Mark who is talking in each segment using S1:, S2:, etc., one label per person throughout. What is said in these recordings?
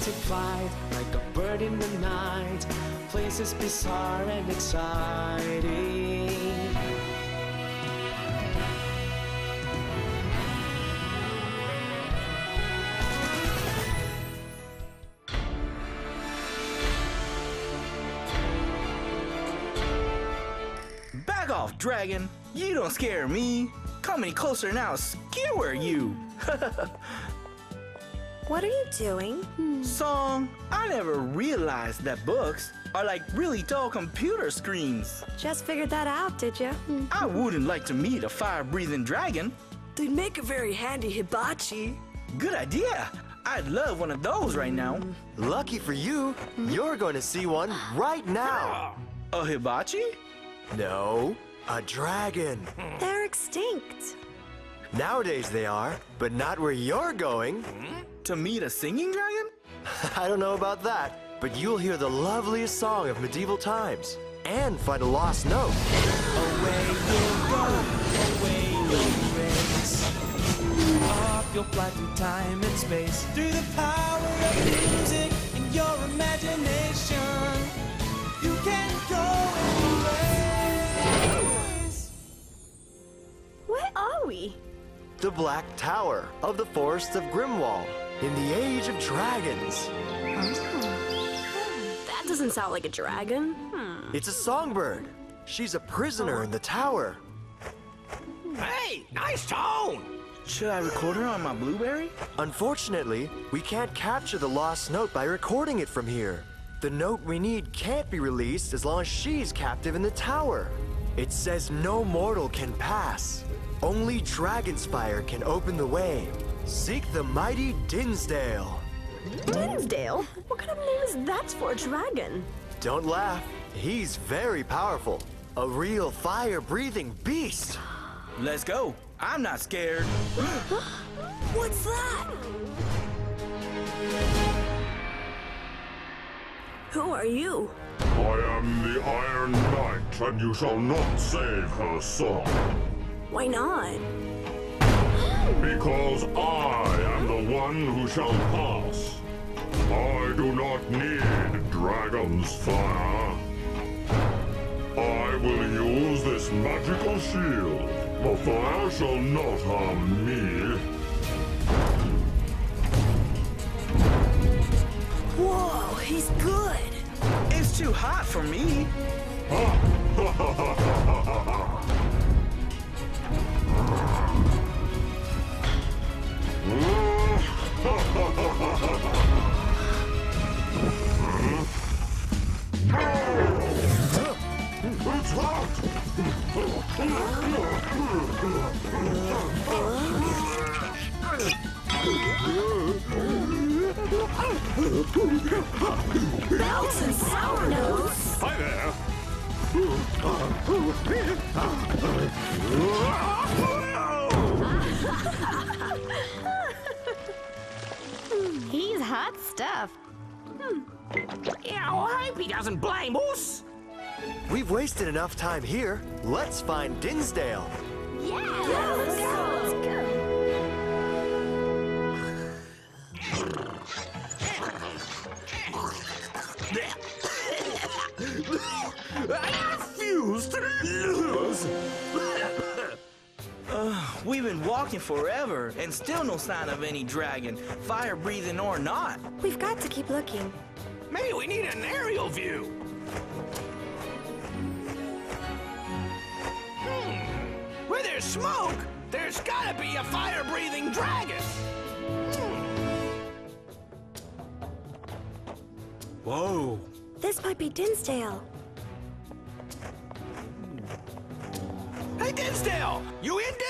S1: take flight like a bird in the night. Places bizarre and exciting.
S2: Back off, dragon! You don't scare me! Come any closer and I'll skewer you!
S3: What are you doing?
S2: Song, I never realized that books are like really tall computer screens.
S3: Just figured that out, did you?
S2: I wouldn't like to meet a fire-breathing dragon.
S3: They'd make a very handy hibachi.
S2: Good idea! I'd love one of those right now.
S4: Lucky for you, you're going to see one right now.
S2: A hibachi?
S4: No, a dragon.
S3: They're extinct.
S4: Nowadays they are, but not where you're going.
S2: To meet a singing dragon?
S4: I don't know about that, but you'll hear the loveliest song of medieval times and find a lost note.
S1: Away you'll go, away you'll race. Off your flight through time and space. Through the power of music and your imagination, you can go anywhere.
S3: Where are we?
S4: The Black Tower of the Forest of Grimwall in the Age of Dragons.
S3: That doesn't sound like a dragon.
S4: It's a songbird. She's a prisoner in the tower.
S5: Hey, nice tone!
S2: Should I record her on my Blueberry?
S4: Unfortunately, we can't capture the lost note by recording it from here. The note we need can't be released as long as she's captive in the tower. It says no mortal can pass. Only Dragon's Fire can open the way. Seek the mighty Dinsdale.
S3: Dinsdale? What kind of name is that for a dragon?
S4: Don't laugh. He's very powerful. A real fire-breathing beast.
S2: Let's go. I'm not scared.
S3: What's that? Who are you?
S6: I am the Iron Knight, and you shall not save her soul.
S3: Why not?
S6: Because I am the one who shall pass. I do not need Dragon's Fire. I will use this magical shield. The fire shall not harm me.
S3: Whoa, he's good.
S2: It's too hot for me.
S6: It's hot!
S3: Bells and sour notes.
S6: Hi there!
S7: He's hot stuff.
S5: Yeah, well, I hope he doesn't blame us.
S4: We've wasted enough time here. Let's find Dinsdale.
S3: Yeah, let's go. Let's go.
S5: I refuse to lose.
S2: We've been walking forever and still no sign of any dragon, fire breathing or not.
S3: We've got to keep looking.
S5: Maybe we need an aerial view. Where there's smoke, there's gotta be a fire-breathing dragon.
S2: Whoa.
S3: This might be Dinsdale.
S5: Hey, Dinsdale, you in there?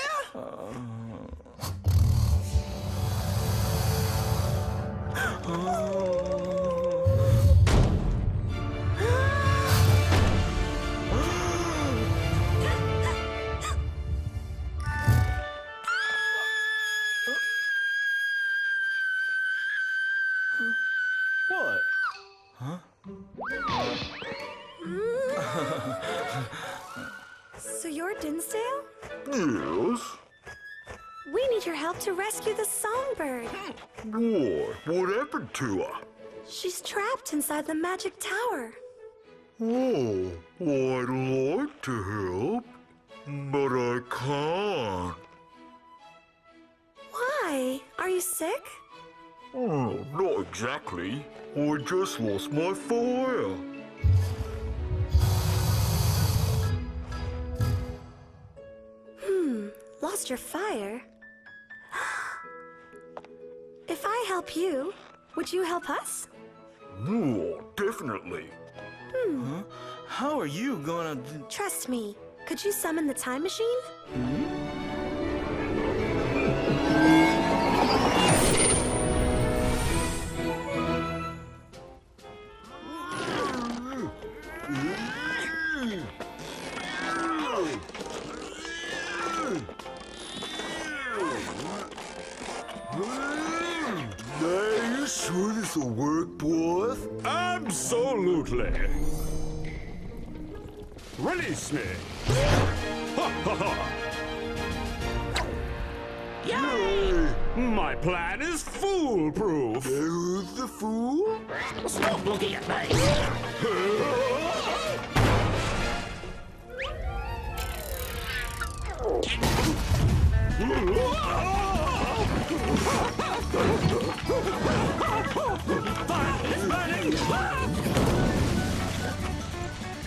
S2: What? Huh?
S3: So you're Dinsdale?
S6: Yes?
S3: We need your help to rescue the songbird.
S6: What? What happened to her?
S3: She's trapped inside the magic tower.
S6: Oh, I'd like to help, but I can't.
S3: Why? Are you sick?
S6: Oh, not exactly. I just lost my fire.
S3: Lost your fire? If I help you, would you help us?
S6: Oh, definitely.
S2: How are you gonna...
S3: Trust me. Could you summon the time machine?
S6: Are you sure this'll work, boss?
S7: Absolutely. Release me. Ha ha ha.
S6: Yay!
S7: My plan is foolproof.
S6: Who's the fool?
S5: Stop looking at me!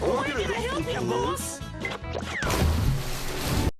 S6: I'm gonna help you, boss.